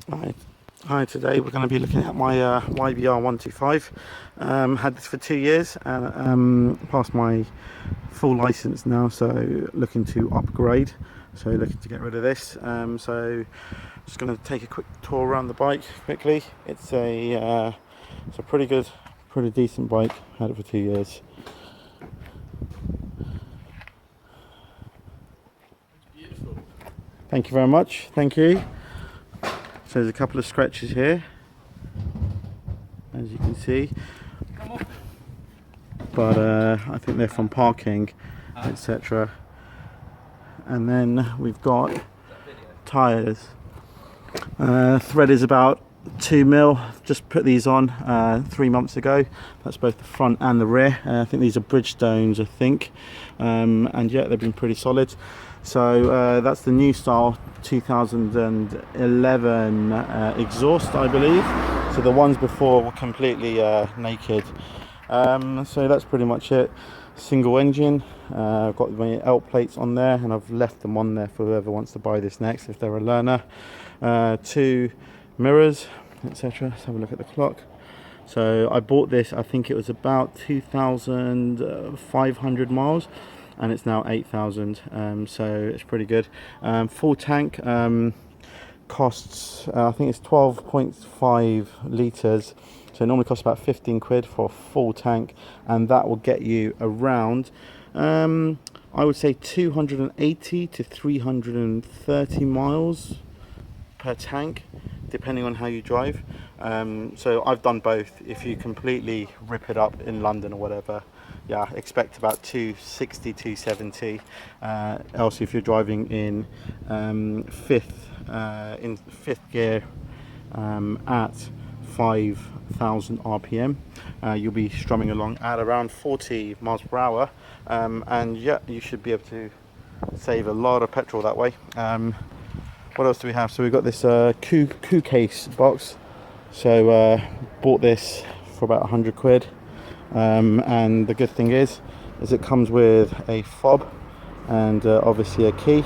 Right. Hi, today we're going to be looking at my YBR 125. Had this for 2 years and passed my full license now, so looking to upgrade. So looking to get rid of this. So just going to take a quick tour around the bike quickly. It's a pretty good, pretty decent bike. Had it for 2 years. Beautiful. Thank you very much. Thank you. So there's a couple of scratches here, as you can see, but I think they're from parking, etc. And then we've got tyres. Thread is about 2 mil. Just put these on 3 months ago. That's both the front and the rear. I think these are Bridgestones, I think, and yeah, they've been pretty solid. So that's the new style 2011 exhaust, I believe. So the ones before were completely naked. So that's pretty much it. Single engine. I've got my L plates on there, and I've left them on there for whoever wants to buy this next, if they're a learner. 2 mirrors, etc. Let's have a look at the clock. So I bought this, I think it was about 2,500 miles. And it's now 8,000, so it's pretty good. Full tank costs, I think it's 12.5 litres, so it normally costs about 15 quid for a full tank, and that will get you around, I would say 280 to 330 miles per tank, depending on how you drive. So I've done both. If you completely rip it up in London or whatever, yeah, expect about 260, 270. Else, if you're driving in fifth gear at 5,000 RPM, you'll be strumming along at around 40 miles per hour, and yeah, you should be able to save a lot of petrol that way. What else do we have? So we've got this coup case box. So bought this for about 100 quid. And the good thing is it comes with a fob and obviously a key,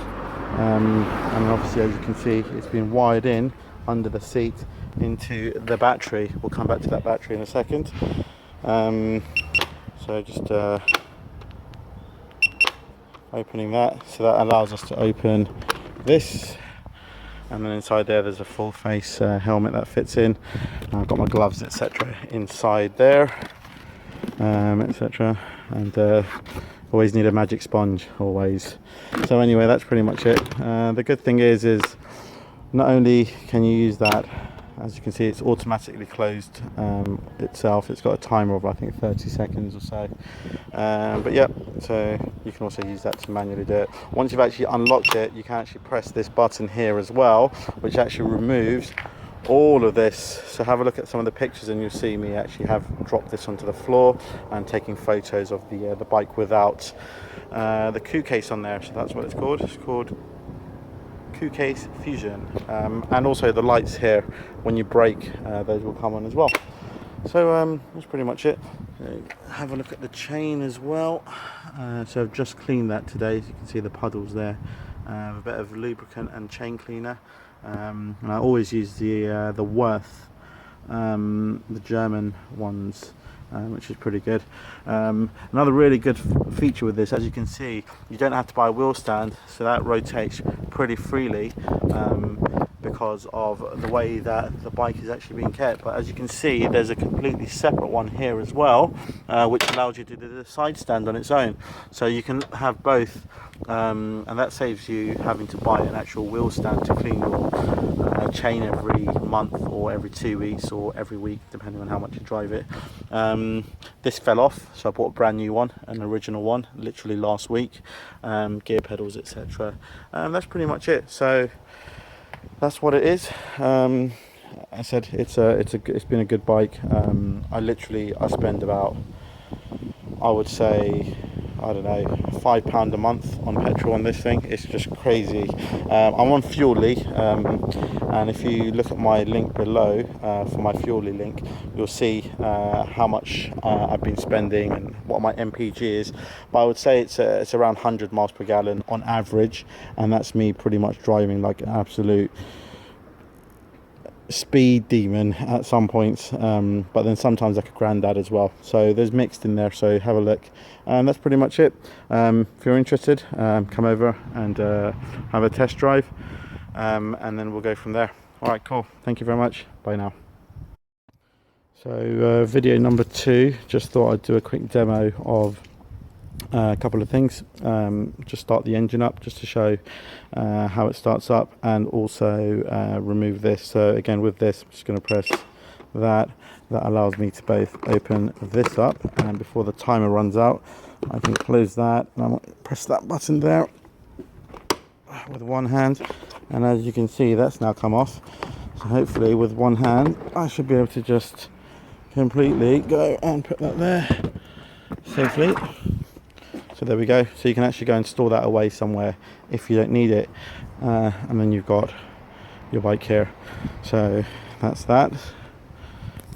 and obviously, as you can see, it's been wired in under the seat into the battery. We'll come back to that battery in a second. So just opening that, so that allows us to open this, and then inside there's a full face helmet that fits in. I've got my gloves, etc. inside there, etc. And always need a magic sponge, always. So anyway, that's pretty much it. The good thing is not only can you use that, as you can see, it's automatically closed itself. It's got a timer of, I think, 30 seconds or so. But yeah, so you can also use that to manually do it. Once you've actually unlocked it, you can actually press this button here as well, which actually removes all of this. So have a look at some of the pictures and you'll see me actually have dropped this onto the floor and taking photos of the bike without the coup case on there. So that's what it's called. It's called coup case fusion, and also the lights here, when you brake, those will come on as well. So that's pretty much it. Have a look at the chain as well. So I've just cleaned that today, as you can see the puddles there. A bit of lubricant and chain cleaner. And I always use the Worth, the German ones, which is pretty good. Another really good feature with this, as you can see, you don't have to buy a wheel stand, so that rotates pretty freely because of the way that the bike is actually being kept. But as you can see, there's a completely separate one here as well, which allows you to do the side stand on its own. So you can have both, and that saves you having to buy an actual wheel stand to clean your chain every month or every 2 weeks or every week, depending on how much you drive it. This fell off, so I bought a brand new one, an original one, literally last week. Gear pedals, etc. That's pretty much it. So that's what it is. I said it's been a good bike. I spend about, I would say, I don't know, £5 a month on petrol on this thing. It's just crazy. I'm on Fuelly, and if you look at my link below for my Fuelly link, you'll see how much I've been spending and what my MPG is. But I would say it's around 100 miles per gallon on average, and that's me pretty much driving like an absolute speed demon at some points, but then sometimes like a granddad as well. So there's mixed in there, so have a look. That's pretty much it. If you're interested, come over and have a test drive, and then we'll go from there. All right, cool. Thank you very much. Bye now. So video number 2, just thought I'd do a quick demo of a couple of things. Just start the engine up just to show how it starts up, and also remove this. So again, with this, I'm just going to press that allows me to both open this up, and before the timer runs out I can close that, and I'll press that button there with one hand, and as you can see, that's now come off. So hopefully with one hand I should be able to just completely go and put that there safely. So there we go. So you can actually go and store that away somewhere if you don't need it, and then you've got your bike here. So that's that.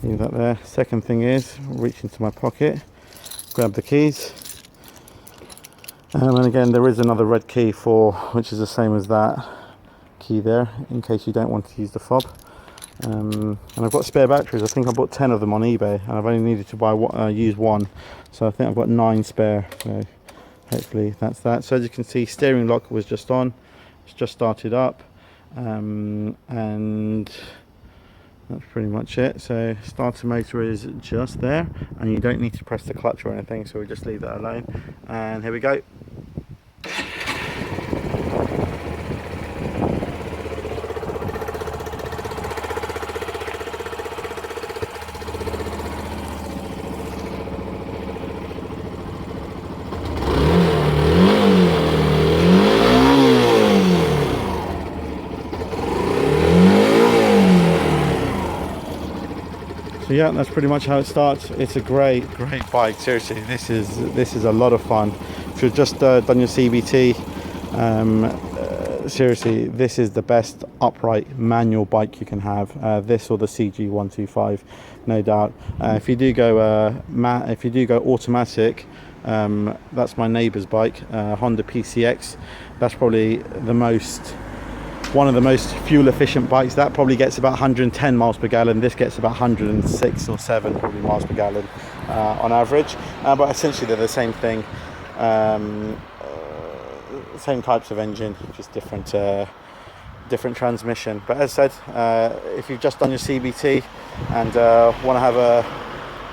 Leave that there. Second thing is reach into my pocket, grab the keys, and again there is another red key which is the same as that key there, in case you don't want to use the fob. And I've got spare batteries. I think I bought 10 of them on eBay, and I've only needed to use one, so I think I've got 9 spare. So hopefully that's that. So as you can see, steering lock was just on, it's just started up, and that's pretty much it. So starter motor is just there, and you don't need to press the clutch or anything, so we just leave that alone, and here we go. So yeah, that's pretty much how it starts. It's a great bike. Seriously, this is a lot of fun. If you've just done your CBT, seriously, this is the best upright manual bike you can have. This or the CG125, no doubt. If you do go automatic, that's my neighbour's bike, Honda PCX. That's probably one of the most fuel efficient bikes. That probably gets about 110 miles per gallon. This gets about 106 or 7 probably miles per gallon on average, but essentially they're the same thing, same types of engine, just different transmission. But as I said, if you've just done your CBT and want to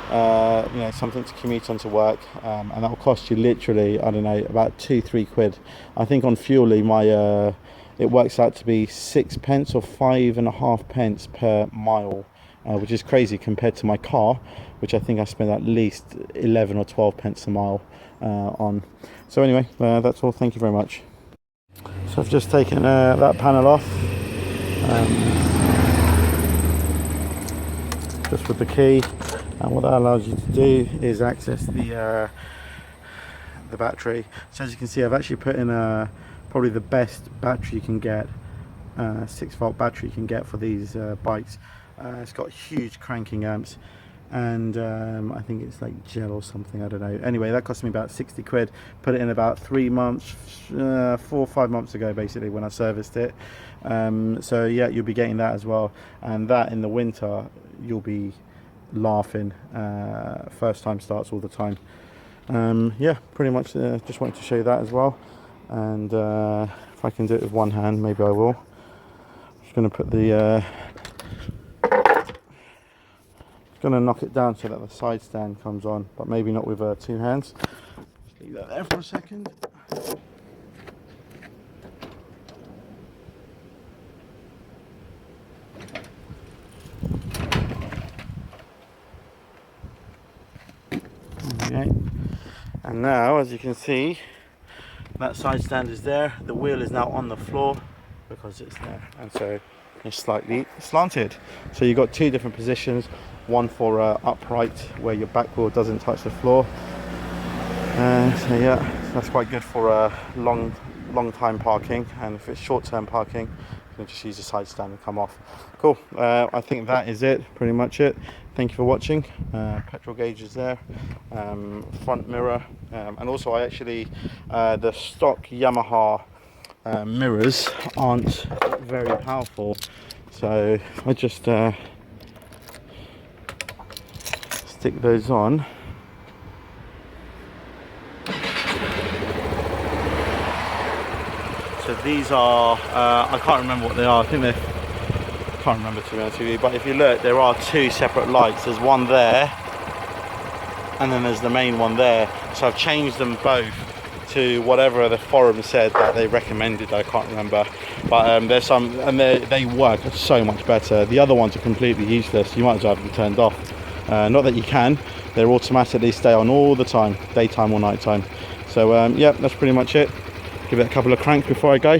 have something to commute onto work, and that will cost you literally, I don't know, about 2-3 quid. I think on Fuelly it works out to be 6 pence or 5.5 pence per mile, which is crazy compared to my car, which I think I spend at least 11 or 12 pence a mile on. So anyway, that's all. Thank you very much. So I've just taken that panel off, just with the key, and what that allows you to do is access the battery. So as you can see, I've actually put in probably the best battery you can get, 6-volt battery you can get for these bikes. It's got huge cranking amps, and I think it's like gel or something, I don't know. Anyway, that cost me about 60 quid. Put it in about 3 months, 4 or 5 months ago basically, when I serviced it. So yeah, you'll be getting that as well, and that in the winter you'll be laughing. First time starts all the time. Yeah, pretty much just wanted to show you that as well. And if I can do it with one hand, maybe I will. I'm just going to put going to knock it down so that the side stand comes on, but maybe not with 2 hands. Just leave that there for a second. Okay. And now, as you can see, that side stand is there. The wheel is now on the floor because it's there, and so it's slightly slanted. So you've got 2 different positions, one for upright where your back wheel doesn't touch the floor. So yeah, that's quite good for long time parking, and if it's short-term parking, you can just use the side stand and come off. Cool. I think that is it, pretty much it. Thank you for watching. Petrol gauge is there, front mirror, and also I actually the stock Yamaha mirrors aren't very powerful. So if I just stick those on. So these are, I can't remember what they are. I think they're, can't remember to be honest with you, but if you look, there are two separate lights. There's one there, and then there's the main one there. So I've changed them both to whatever the forum said that they recommended. I can't remember, but there's some, and they work so much better. The other ones are completely useless. You might as well have them turned off. Not that you can, they're automatically stay on all the time, daytime or nighttime. So yeah, that's pretty much it. Give it a couple of cranks before I go.